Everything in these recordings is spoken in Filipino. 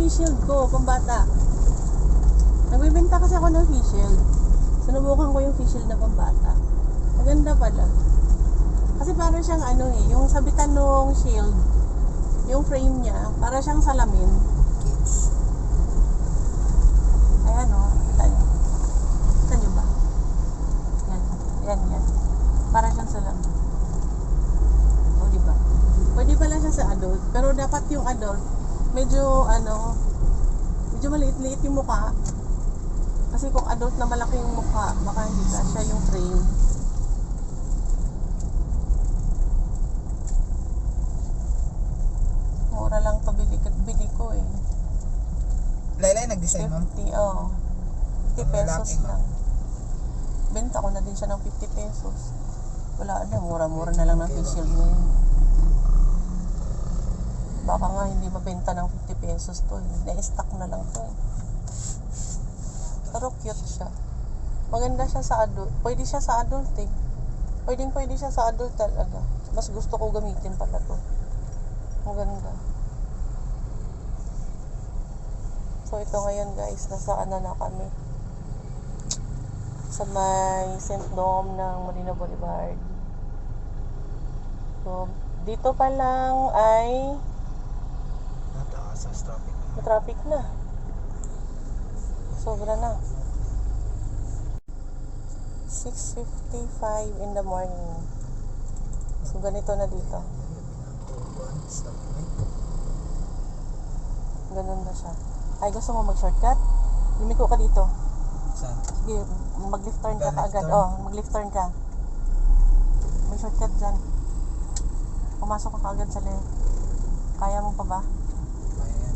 face shield ko, pambata. Nagbibenta kasi ako ng face shield. Sinubukan ko yung face shield na pambata. Maganda pala. Kasi parang siyang ano eh, yung sabitan ng shield, yung frame niya, para siyang salamin. Kids. Ayan o, kita nyo. Kita nyo ba? Yan. Para siyang salamin. O, diba? Pwede pala siya sa adult, pero dapat yung adult, medyo maliit-liit yung mukha. Kasi kung adult na malaki yung mukha, baka hindi ka siya yung frame. Mura lang to bili ko eh. Laylay, nag-design ma'am? 50, oo. 50 pesos Lalaki, lang. Benta ko na din siya ng 50 pesos. Wala na, mura-mura na lang ng face shield ngayon. Baka nga hindi mabenta ng 50 pesos to eh. Na-stock na lang to eh. Pero cute siya. Maganda siya sa adult. Pwede siya sa adult eh. Pwede siya sa adult talaga. Mas gusto ko gamitin pala to. Maganda. So ito ngayon guys, nasaan na kami? Sa may St. Dom ng Molina Boulevard. So, dito pa lang ay Nataas sa traffic. traffic na. Sobra na. 6:55 in the morning. So, ganito na dito. Ganun na siya. Ay, gusto mo mag-shortcut? Lumiko ka dito. Saan? Sige, mag-left turn ka Left kaagad. turn? Oh, mag-left turn ka. May shortcut dyan. Pumasok ka kaagad sa left. Kaya mo pa ba? Ayan.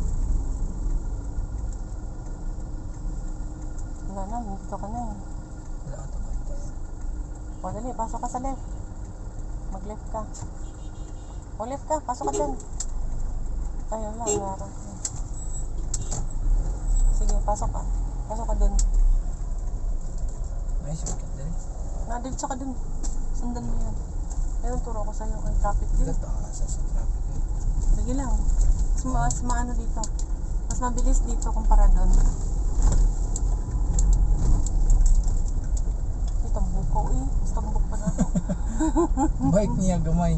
Wala na, dito ka na eh. Wala ka tayo. O, dali, pasok ka sa left. Mag-left ka. O, left ka, pasok ka dyan. Ay, wala, meron. Sige, pasok ka. Pasok ka dun. May shortcut din. Nadiretso ka dun. Sundan mo yan. Meron turo ko sa'yo. May traffic din. Nataas sa traffic. Sige lang. Mas maano dito. Mas mabilis dito kumpara doon. Tambok ko eh. Mas tambok pa na ako. Bike niya, gamay.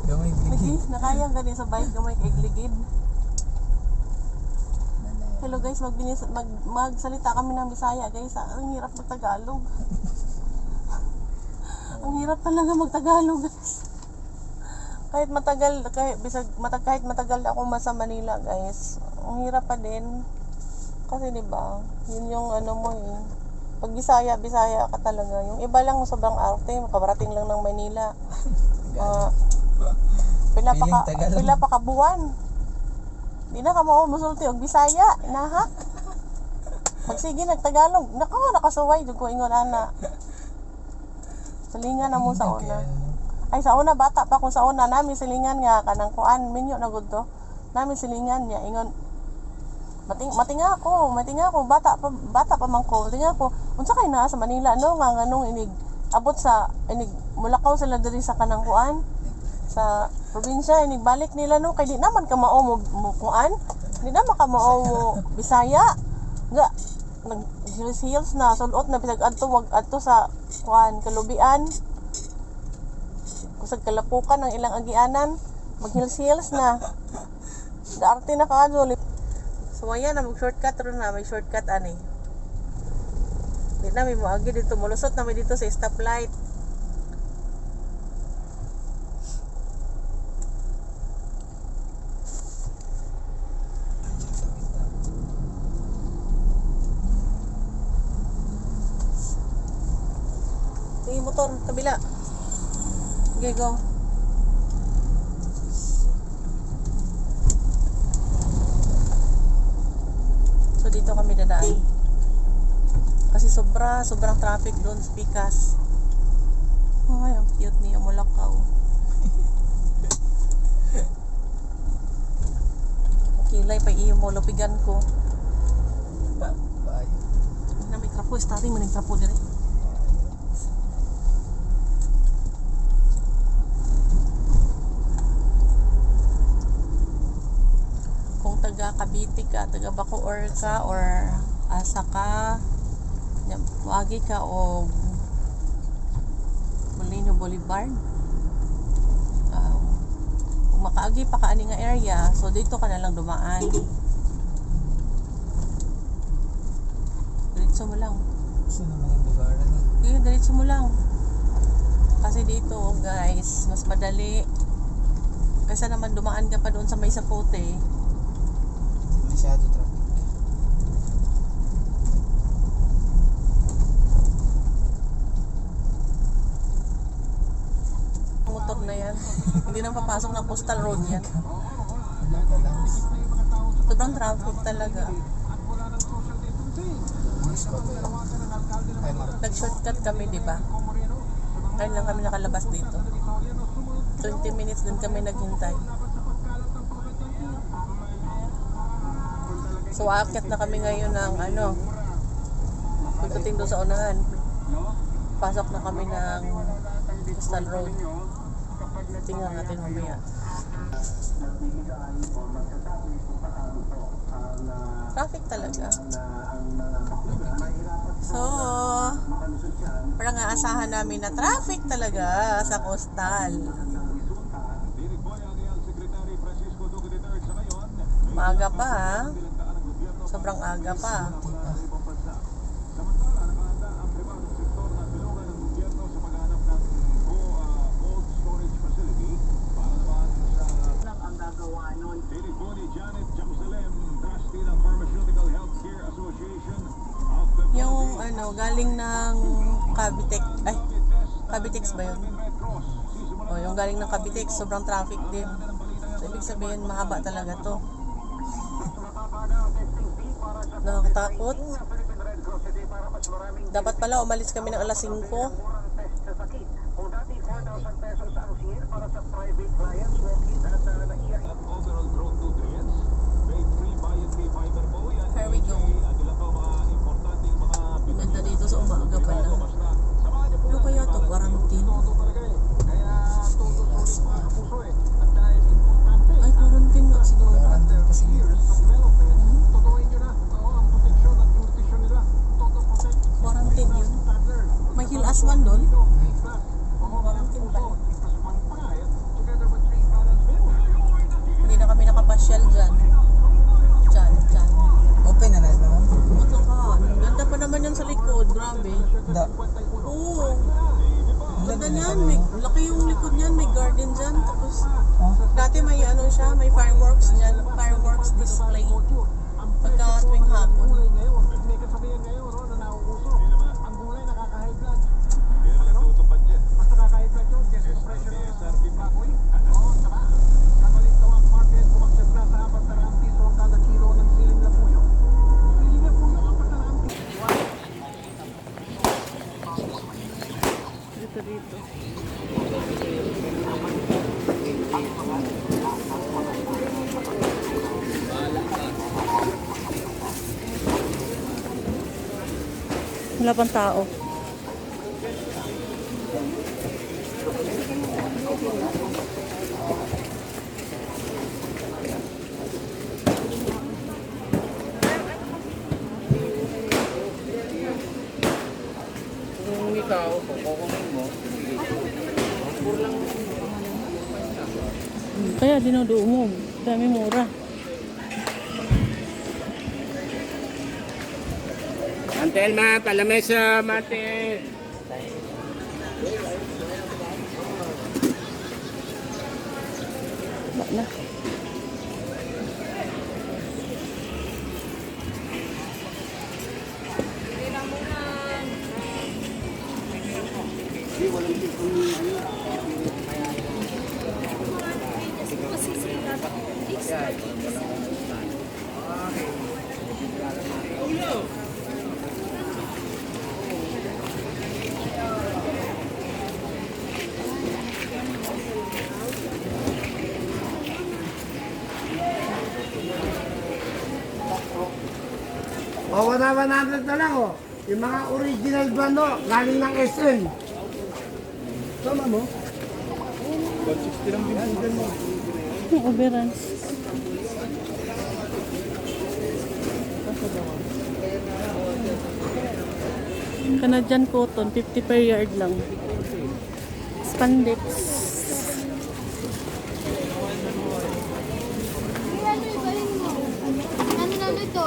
Gamay, Lagi, gigit. nakayang gani sa bike gamay kay Gligid. Hello guys, magsalita kami ng Bisaya guys. Ang hirap mag-Tagalog. Ang hirap talaga mag-Tagalog guys. Kahit matagal ako sa Manila guys, ang hirap pa din. Kasi 'di ba? Yun yung ano mo eh. Pag Bisaya ka talaga. Yung iba lang sobrang arte, makabarating lang ng Manila. Pila pa ka buwan. Di na ka musulti og Bisaya, inaha. Magsige nagtagalog. Nako, nakasuway jud ko ingon ana. Silingan na mo sa una. Ay sa una bata pa ko sa una nami silingan nga kanang kuan minyo na gud to. Nami silingan niya ingon mating ako bata pa man ko. Tinga ko unsa kay na sa Manila no nga nganong inig abot sa inig mulakaw sila diri sa kanang kuan sa probinsya inig balik nila no kay di naman ka mao mo kuan. Di naman ka mao mo Bisaya. Nga nag hills na sulot na bisag adto sa kuan kalubian. Kusag kalapukan ng ilang agianan, mag-hills na. Daarte na kaadto. So ayan na mag-shortcut ron na, may shortcut ani. Di na may moagi dito, mulusot na may dito sa stoplight. Sige motor, kabila. Okay, go. So dito kami dadaan. Kasi sobrang traffic doon sa Pikas. Ay, ang cute niya Mulakaw. Kilay pa iyo mo lupigan ko. Bye. Na may trapo, starting man ang trapo dire. Cavite ka, taga Bacoor ka, or asa ka, muagi ka o Molino Boulevard. Kung makaagi pa ka ani nga area, so dito ka na lang dumaan. Diretso mo lang. Gusto naman yung lugar na. Diretso mo lang. Kasi dito, guys, mas madali. Kaysa naman dumaan ka pa doon sa may sapote. Hindi masyado traffic. Motor na yan. Hindi na papasok ng coastal road yan. Wala ka lang. Sobrang traffic talaga. Mas bago yan. Ay, Nag-shortcut kami, di ba? Ngayon lang kami nakalabas dito. 20 minutes din kami naghintay. So, aakyat na kami ngayon ng pagdating doon sa unahan. Pasok na kami ng coastal road. Tingnan natin mamaya. Traffic talaga. So, parang aasahan namin na traffic talaga sa coastal. Maaga pa ha. Sobrang aga pa. Yung galing ng Cavitex, Cavitex ba yun? O, yung galing ng Cavitex, sobrang traffic din. So, ibig sabihin, mahaba talaga to. Nakakatakot. Dapat pala, umalis kami ng alas 5. Here we go. Ganda dito sa umaga pala. Ano kaya to? Quarantine? Ay, quarantine nga siguro. Quarantine kasi Quarantine yun. May Hill Aswan doon? Quarantine pala. Hindi na kami nakapasyal dyan. Dyan. open na naman. Ano ka? Ganda pa naman yan sa likod. Grabe. Da. Oo. Ganda niyan. Laki yung likod niyan. May garden dyan. Tapos, dati may siya. May fireworks dyan. Fireworks display. Pagka tuwing hapon. Dito. Wala pang tao. Kung ikaw, kung kukunin mo, Kaya dinuduo mo. Dami mura. Antelma, palamesa, mate. Na. O, 100 na lang, oh. Yung mga original brand, oh, galing ng SM. Tama mo? 160 lang din mo. Overruns. Canadian cotton, 50 per yard lang. Spandex. Ano na ito?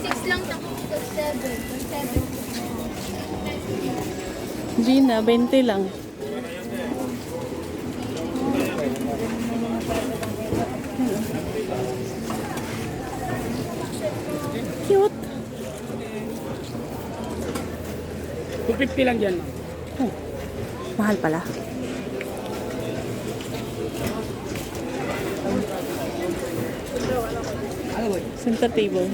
6 lang tapos 7. 7. Gina, 20 lang. Cute. 250 lang dyan. Oh, mahal pala. Center table.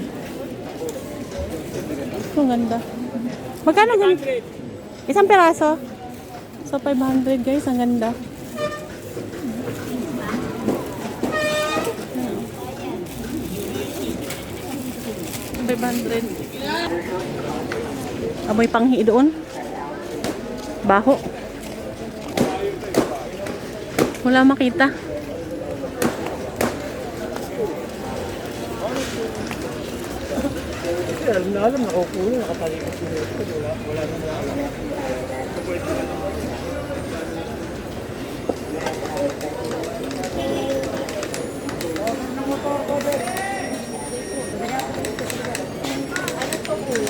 Ang ganda. Magkano gan? Isang peraso? So, 500 guys. Ang ganda. $500. Amoy panghi doon. Baho. Wala makita. Alam na alam, nakukulo, nakatalikot ko dito. Wala na alam.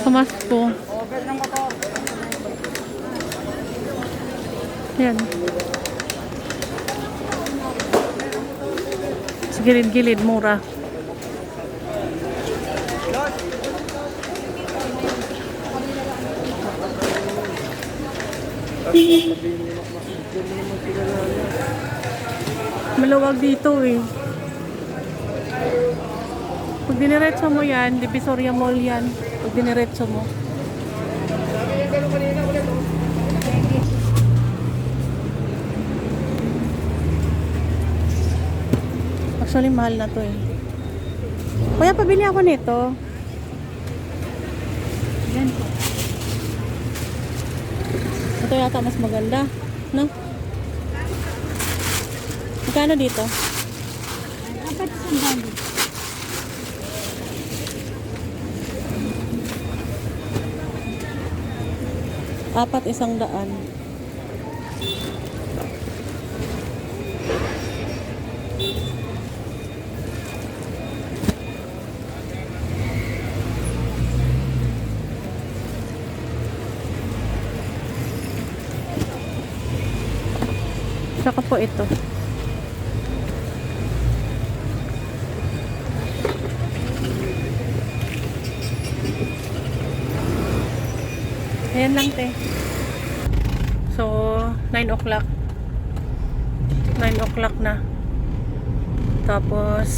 Pamasko. Yan. Sa gilid-gilid, mura. Maluwag dito eh. Pag diniretso mo yan, Divisoria Mall yan. Pag diniretso mo. Actually, mahal na to eh. Kuya, pabili ako nito. Yan po. Ito yata mas maganda. No? Magkano dito? Apat sandali. Apat 100. Saka po ito. Ayan lang te. So, 9 o'clock. 9 o'clock na. Tapos,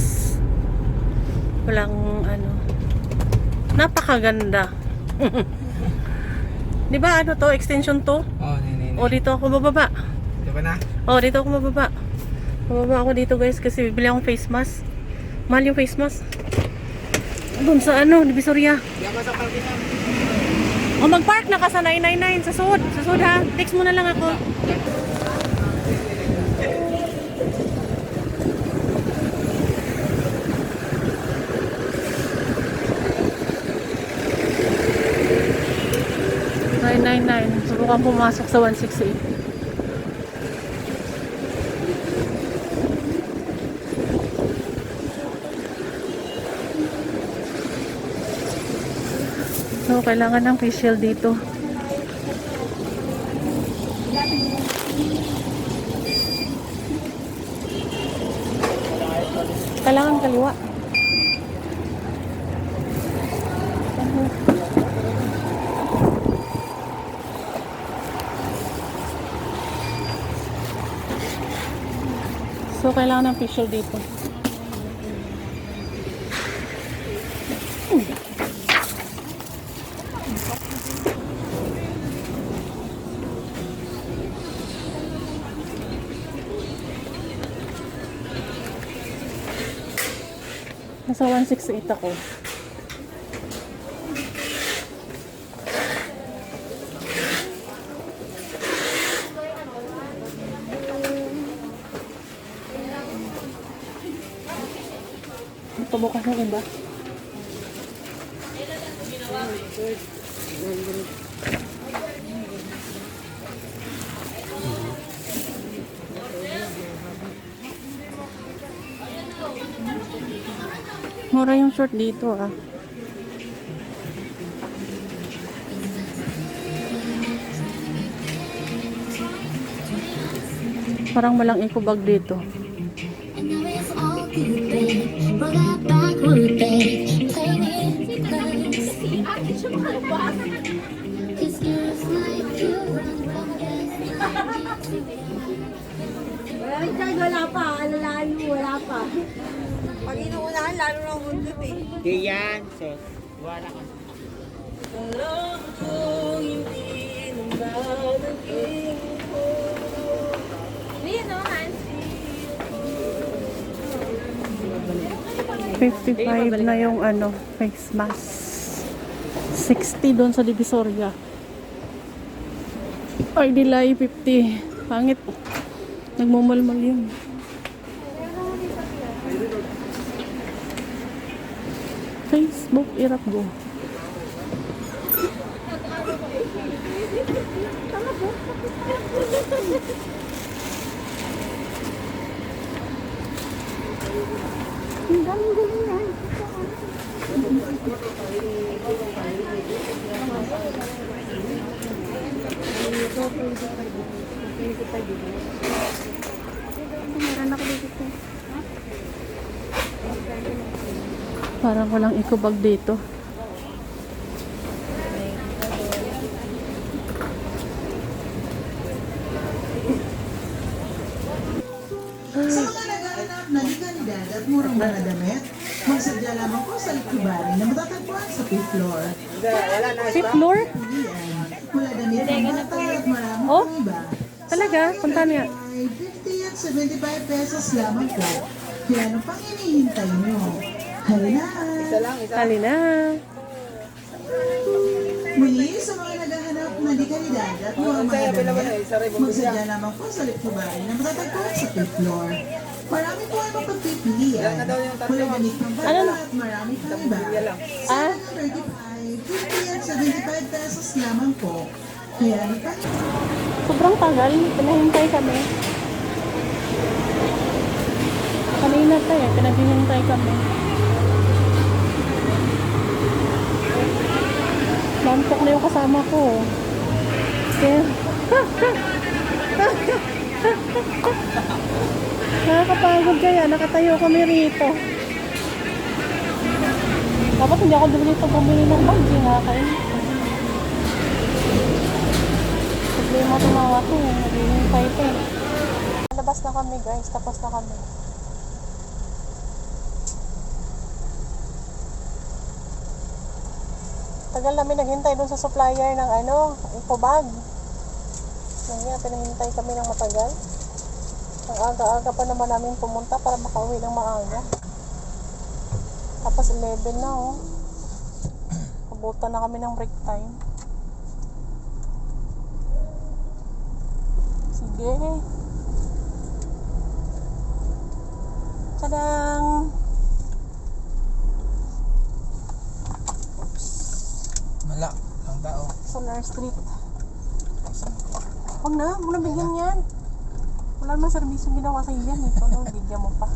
walang ano. Napakaganda. Di ba ano to? Extension to? Oh, nene. O dito ako bababa. Di ba na? O dito ako bababa. Bababa ako dito guys kasi bibili akong face mask. Mahal yung face mask. Doon sa ano, Divisoria. Di ako sa parking na. O mag-park na ka sa 999 sa sud. Sa sud ha. Text mo na lang ako. Subukan pumasok sa 168. So, kailangan ng face shield dito. Kailangan kaliwa. So, kailangan ng face shield dito. Nasa 168 ako. Pabukas ng iba. Mura yung short dito ah. Parang walang eco bag dito. And now it's all good, babe. Roll that backward, babe. Play me close. Cause you're just like you run from Richard, wala pa. Alalaan mo, wala pa. Pag inuunahan, lalo ng hundot eh. Di yan, sis. Wala ka. Alam kong hindi naman naging Hindi, no, Hans? 55 na yung ano, face mask. 60 doon sa Divisoria. Ay, dilay 50. Pangit. Nagmumalmal yun. Facebook, irap go. Ang daming galing yan. Meron ako dito. Parang walang eco bag dito. Sa mga nag-aanap na liganidad at murang mga damit, magsadya lamang po sa Likubari na matatagpuan sa 5th floor. Fifth floor? Pilihan, mula damit ng bata at marami Oh? pang iba. Talaga? Punta niya. Ay 50 at 75 pesos lamang po. Kaya ano pang hinihintay nyo? Halina! Halina. Muli sa mga naghahanap na liganidad at murang mga damit, magsadya lamang po sa Likubari na matatagpuan sa 5th floor. Marami po ang mapagpipilian. Mula damit ng bata at marami pang iba. Ah? 35, 50 at 75 pesos lamang po. Kaya ano pa? Sobrang tagal. Pinahintay kami. Kanina tayo. Pinaghihintay kami. Nantok na yung kasama ko. Kaya... Nakakapagod kaya. Nakatayo kami rito. Dapat hindi ako dito bumili ng bag. Kain. Problema tumawa ko. Naghihintay pa eh. Labas na kami guys. Tapos na kami. Tagal namin naghintay doon sa supplier ng ano, eco bag. Nangyay, pinahintay kami ng matagal. Ang aga-aga pa naman namin pumunta para makauwi ng maaga. Tapos 11 na oh. Abutan na kami ng break time. Sige. Tadang! Wala. Ang tao. Solar Street. Huwag na bigyan yan. Wala naman servisyo ginawa sa iyan. Ito no, bigyan mo pa.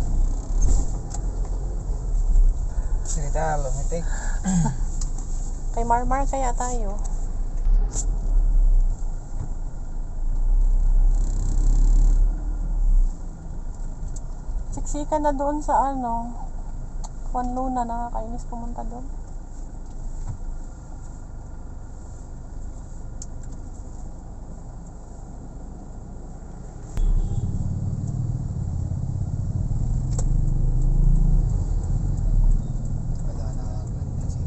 Salita, lumitik. Kay Marmar kaya tayo. Siksikan na doon sa ano, Juan Luna, nakakainis pumunta doon. Wala na kasi.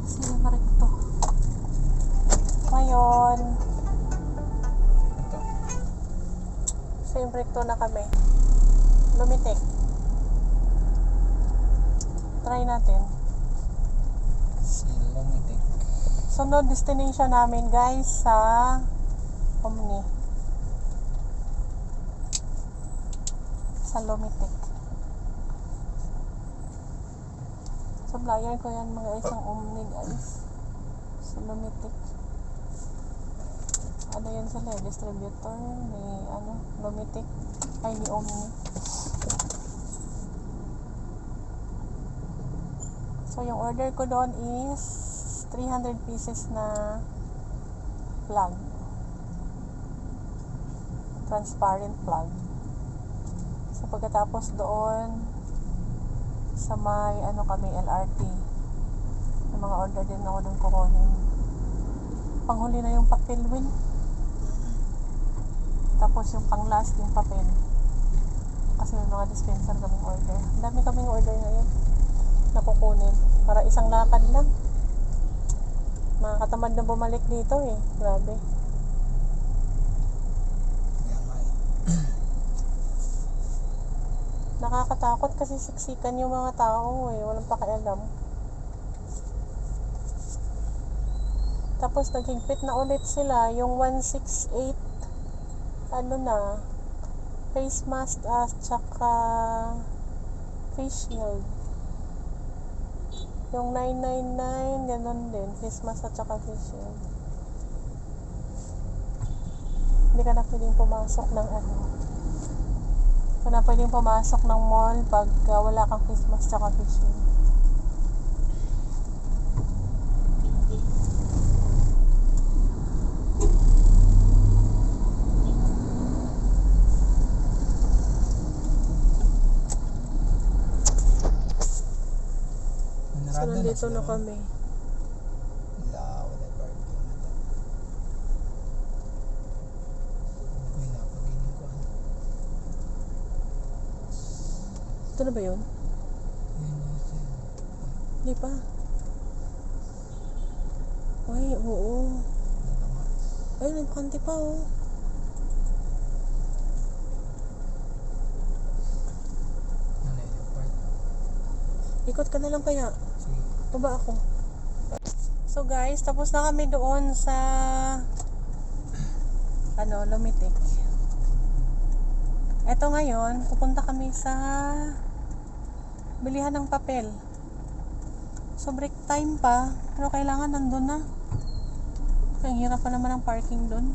Sino recto? Ngayon, same recto na kami. Lumitik. Try natin. Si lumitik. Sunod destination namin guys sa Omni. Sa Lumitik. Supplier ko yan mga isang Omni guys. So Lumitik. Ano yan sila eh, distributor ni Lumitik. Ay, ni Omni. So, yung order ko doon is 300 pieces na plug. Transparent plug. So, pagkatapos doon, sa may kami, LRT. Yung mga order din ako doon kukunin. Panghuli na yung papel, Win. Tapos yung pang-last, yung papel. Kasi may mga dispenser kaming order. Ang dami kaming order ngayon na kukunin. Para isang lakad lang. Makakatamad na bumalik dito eh. Grabe. Nakakatakot kasi siksikan yung mga tao eh. Walang pakialam. Tapos naghigpit na ulit sila. Yung 168 face mask at saka face shield. Yung 999 ganun din. Face mask at saka face shield. Hindi ka na pwedeng pumasok ng Hindi ka na pwedeng pumasok ng mall pag wala kang face mask at saka face shield. So, nandito na kami. Ito na ba yun? Hindi pa. Ay, oo. Ay, nagkanti pa oh. Ikot ka na lang kaya. Baba ako. So guys, tapos na kami doon sa Lumitik. Eto ngayon, pupunta kami sa bilihan ng papel. So break time pa, pero kailangan nandun na. Ang hirap pa naman ang parking doon.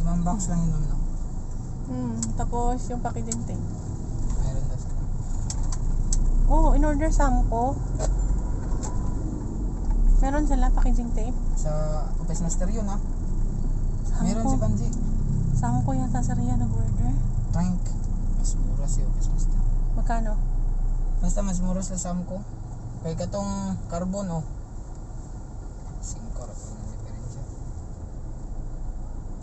5 bucks lang yun, no? Tapos yung packaging tape. Meron na sila. Oh, in order sampo. Meron sila packaging tape. Sa Office Master yun, ha? Meron si Panji. Sampo yan sa Saria nag-order. Tank. Mas mura si Office Master. Magkano? Basta mas mura sa Samco. Kaya katong carbon, oh. 5 ra po ng diferensya.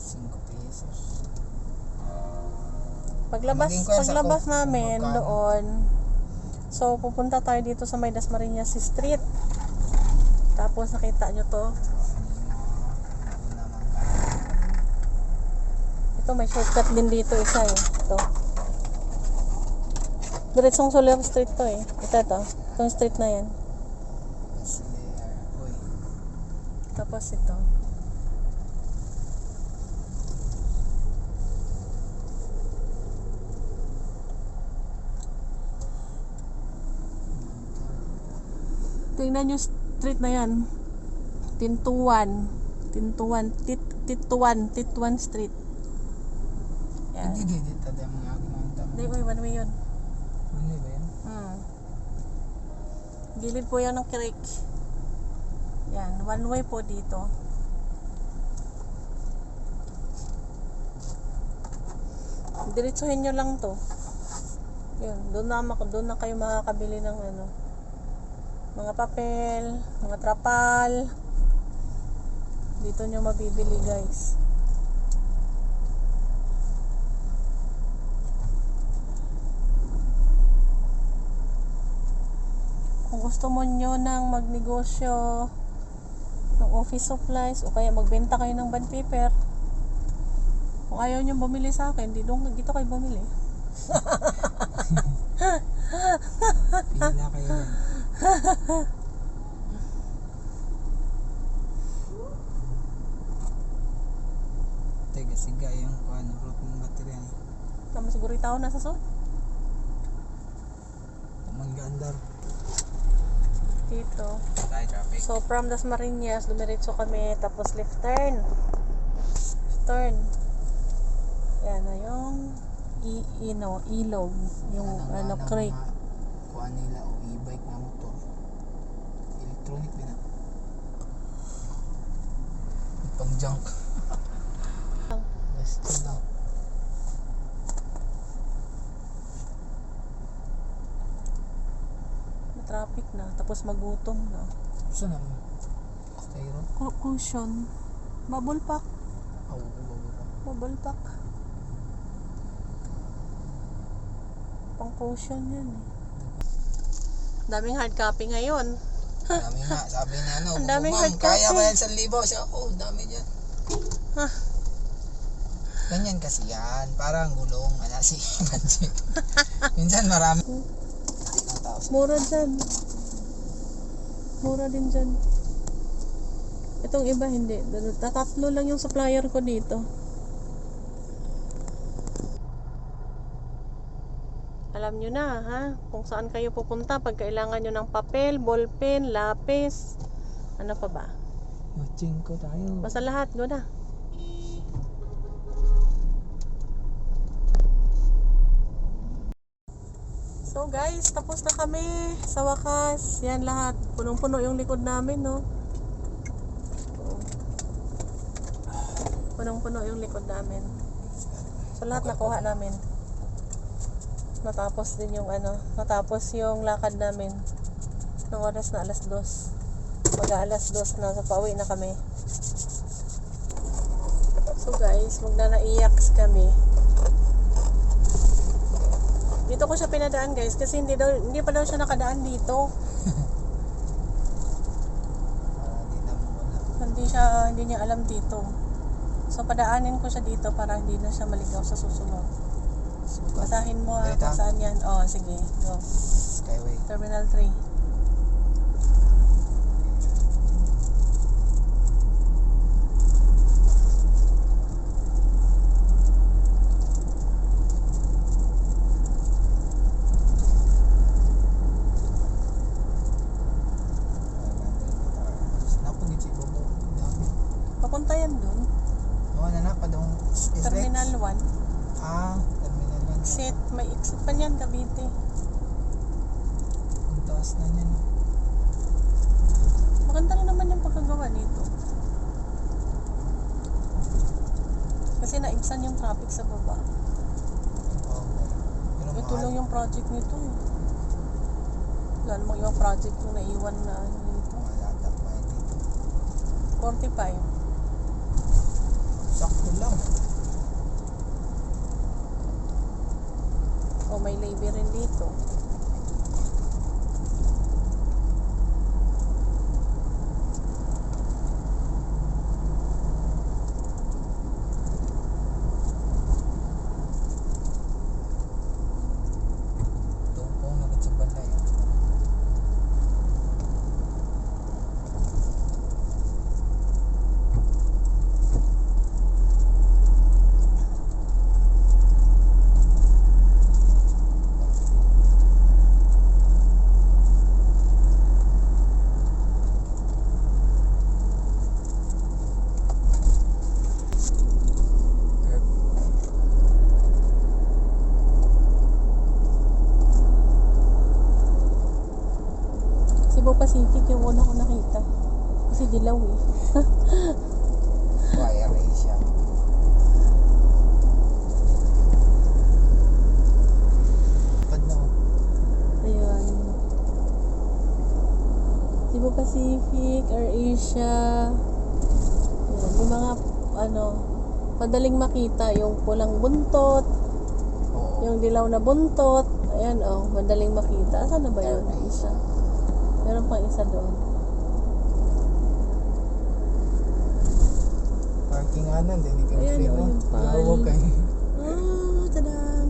5 pesos. Paglabas namin doon. So, pupunta tayo dito sa may Dasmariñas Street. Tapos nakita nyo to. Ito, may shortcut din dito isa eh. Ito. Diretsong Soler Street to eh. Ito. Itong street na yan. Tapos ito. Tingnan nyo street na yan. Tintuan Street. Yan. Hindi tadi ang mga agmanta. Hindi, one way yun. Ano ba yan? Gilid po yan ng creek. Yan, one way po dito. Diretsuhin nyo lang to. Yun, doon na kayo makakabili ng mga papel, mga trapal. Dito nyo mabibili guys. Kung gusto mo nyo ng magnegosyo ng office supplies o kaya magbenta kayo ng bond paper, kung ayaw nyo bumili sa akin, dito kayo bumili. Pila kayo yan. Siga yung root ng baterya niya. Tama siguro itaw na sa so. Mag-andar. dito. Tayo traffic. So from Dasmariñas, dumiretso kami, tapos left turn. Left turn. Yan na yung ilog, yung creek. Kuha nila o e-bike na motor. Electronic din na. Pang junk. Basta lang. Traffic na, tapos magutom na. Saan naman? Styro? Cushion. Bubble pack. Oo, Bubble pack. Pang cushion yan eh. Daming hard copy ngayon. Dami nga, sabi niya ano, Ang daming ma'am, hard kaya copy." ba yan 1,000? Siya, dami dyan. Ha? Ganyan kasi yan, parang gulong, si budget. Minsan marami. Mura dyan. Mura din dyan. Itong iba hindi. Tatlo lang yung supplier ko dito. Alam nyo na ha, kung saan kayo pupunta pag kailangan nyo ng papel, ballpen, lapis. Ano pa ba? Matching ko tayo. Basta lahat, go na. So guys, tapos na kami sa wakas. Yan lahat. Punong-puno yung likod namin, no? Punong-puno yung likod namin. So lahat nakuha namin. Natapos din yung natapos yung lakad namin. Ng oras na 2:00. Mag-alas 2 na, so pauwi na kami. So guys, magnanaiyak kami. Dito ko siya pinadaan guys kasi hindi pa daw siya nakadaan dito. Hindi niya alam dito. So padaanin ko siya dito para hindi na siya maligaw sa susunod. Basahin mo ha kung saan yan. Oh, sige. Go. Skyway. Terminal 3. Papunta yan dun. Oo, padong Terminal 1. Terminal 1. Exit. May exit pa niyan, Cavite. Ang taas na niyan. Maganda rin naman yung pagkagawa nito. Kasi naibsan yung traffic sa baba. Pero Ito lang yung project nito eh. Wala namang yung project yung naiwan na dito. Malatak pa dito. 45. Sakto lang. O may labor rin dito. Tumpong na sa balay. Cebu Pacific yung una ko nakita. Kasi dilaw eh. Wire Asia. Pad na ako. Ayun. Cebu Pacific, AirAsia. Ayan, yung mga madaling makita yung pulang buntot, Oo. yung dilaw na buntot. Ayan madaling makita. Asan na ba yun? Isa. Meron pang isa doon. Parking anan, hindi ka Ayan, free, no? yung pal. Huwag kayo. Tadam!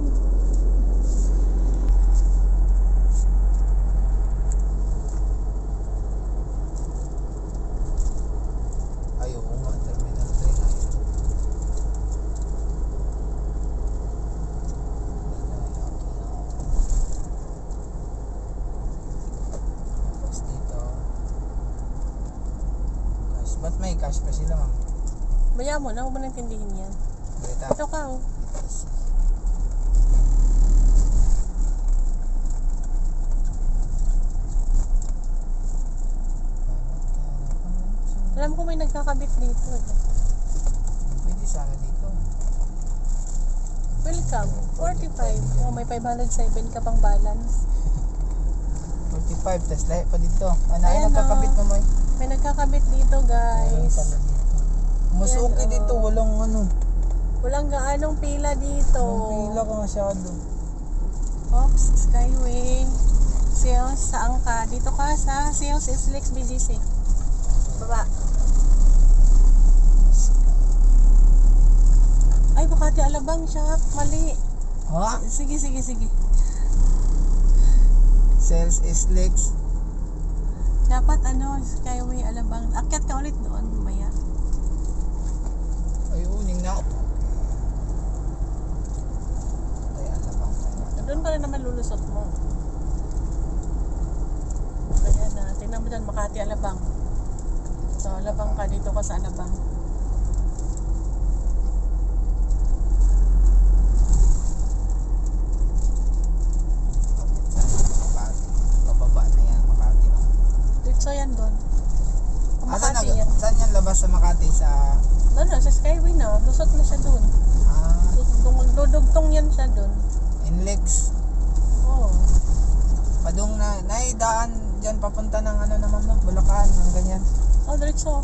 Ay, oo nga, Terminal 3 na yun. Tapos dito. Ba't may cash pa sila, ma'am? Baya mo na, huwag mo nang tindihin yan. Dito. Ito ka, oh. Alam ko may nagkakabit dito. Eh. Pwede sana dito. Welcome. 45. Oh, may 507 ka pang balance. 45, tas lahi pa dito. Ano ay Ayan, nagkakabit mo, Moy? May nagkakabit dito, Ayun guys. pala dito. Mas Ayan, okay oh. dito, walang ano. Walang gaanong pila dito. Walang pila ka masyado. Ops, Skyway. Sales, saan ka? Dito ka sa Sales Islex BGC. Baba. Ay, Makati Alabang siya. Mali. Ha? Sige. Sales is legs. Dapat Skyway Alabang. Akyat ka ulit doon, mamaya. Ayun, na. Ay, alabang. Doon pa rin naman lulusot mo. Kaya na, tingnan mo dyan, Makati Alabang. So, Alabang ka, dito ka sa Alabang. Bababa na yan, Makati. Dito yan doon. Makati yan. Saan yan labas sa Makati? Sa... Doon na, sa Skyway na. Lusot na siya doon. Magdudugtong yan siya doon. Inlex. Oo. Padung na, naidaan dyan papunta ng ano naman no, Bulacan, ng ganyan. Oh, diretso.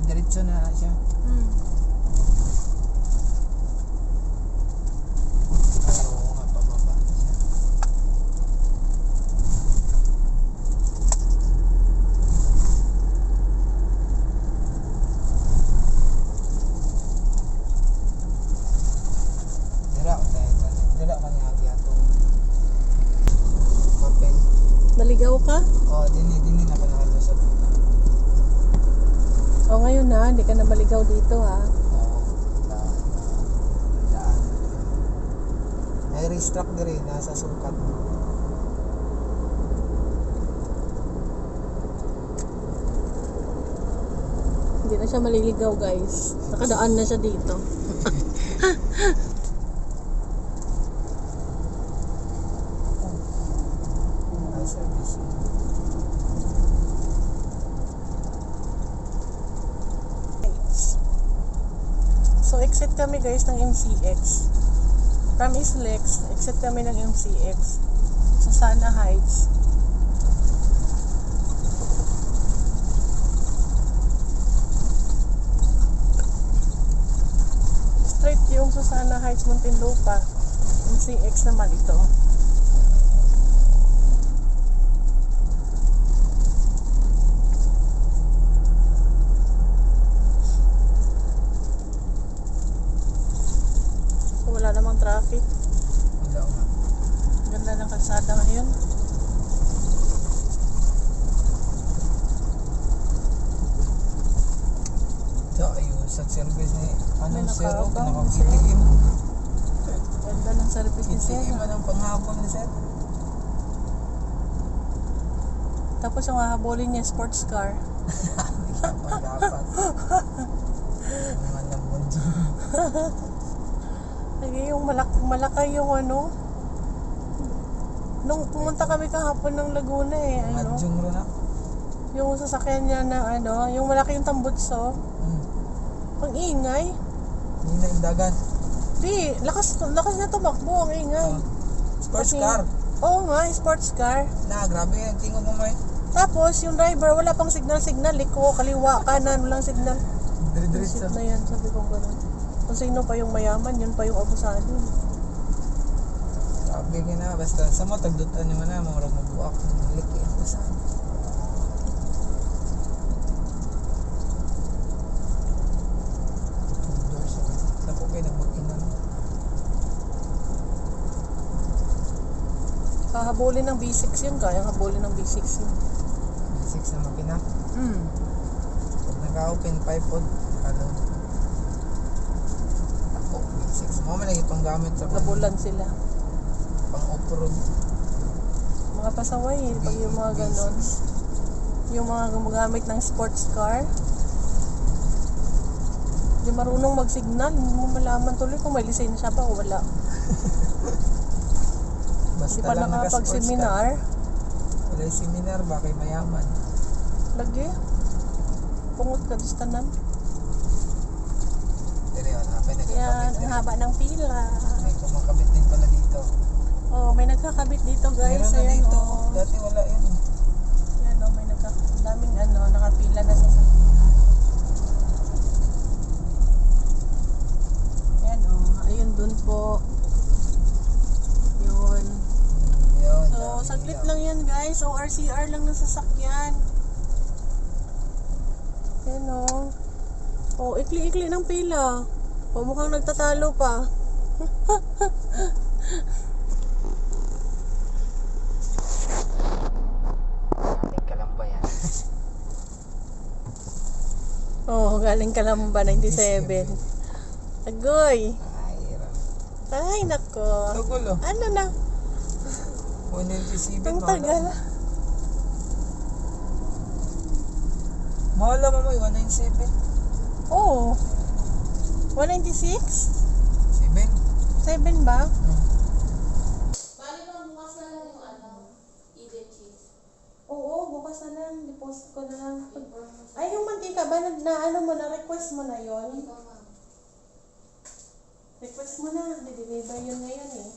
Diretso na siya. Ay, oo nga, pababa na siya. Dira ka niya ato. Papel. Naligaw ka? Oh, dini na ka nakalusot. O ngayon na, hindi ka na maligaw dito ha. Oo, daan. May restock din nasa sukat. Hindi na siya maliligaw guys. Nakadaan na siya dito. Ay, service. So exit kami guys ng MCX. From Islex, exit kami ng MCX. Susana Heights. Straight yung Susana Heights, Muntinlupa. MCX naman ito. So, wala namang traffic. Wala nga. Ganda ng kalsada ngayon. Ito, ayun, sa service ni May zero, nakaabang, pinaka-PTM. Ganda ng service ni Sir. PTM anong panghapon ni Sir? Tapos yung hahabulin niya sports car. Hindi ka pa dapat. Mga lambon dyan. Lagi yung malaki yung ano. Nung pumunta kami kahapon ng Laguna Mga dyan rin na. yung sasakyan niya na yung malaki yung tambutso. Ang ingay. Hindi na yung dagat. Di, lakas na tumakbo, ang ingay. Sports Kasi- car. Oo nga, sports car. Na, grabe yung tingog mo may. Tapos, yung driver, wala pang signal, liko, kaliwa, kanan, walang signal. Dire-diretso. Isip na yan, sabi ko gano'n. Kung sino pa yung mayaman, yun pa yung abusado. Grabe ka na. Basta sa mo, tagdutan nyo na. Mga mabuak. Liki ang pasan. Naku kayo nagmag-inan. Kahabulin ng B6 yun, kaya habulin ng B6 yun. 6 na makina. Hmm. Pag naka-open 5 pod. Ano? Ako, 6. Mga malagi pang gamit sa Nabulan sila. pang off-road. Mga pasaway, pag yung mga ganon. Yung mga gumagamit ng sports car. Hindi marunong mag-signal. Hindi mo malaman tuloy kung may lisensya ba o wala. Basta Hindi pa lang naka-sports nakapag-seminar. car. Wala yung seminar, bakit mayaman? Lagi. Pungot ka doon tanan. Dire, hanapin, Yan, nagkakabit ang din. haba ng pila. May kumakabit din pala dito. Oh, may nagkakabit dito guys. Meron na Ayan, dito. oh. Dati wala yun. Yan, oh, may daming nakapila na sa Yan, oh. Ayun, dun po. Yun. Yun. So, dami saglit nila. lang yan guys. So, RCR lang ng sasakyan. Yan, oh. Oh, ikli-ikli ng pila. Oh, mukhang nagtatalo pa. Ating kalamba yan. Oh, galing Kalamba, 97. Agoy. Ay, hirap. Ay, nako. Tugulo. Ano na? 197. Ang tagal. Mahal mo mo yung 197. Oh. 196? 7. 7 ba? Oo, bukas na lang. Deposit ko na lang. Ay, yung mantika ba? Ano mo na? Request mo na yon? Request mo na. Di-deliver yun ngayon eh.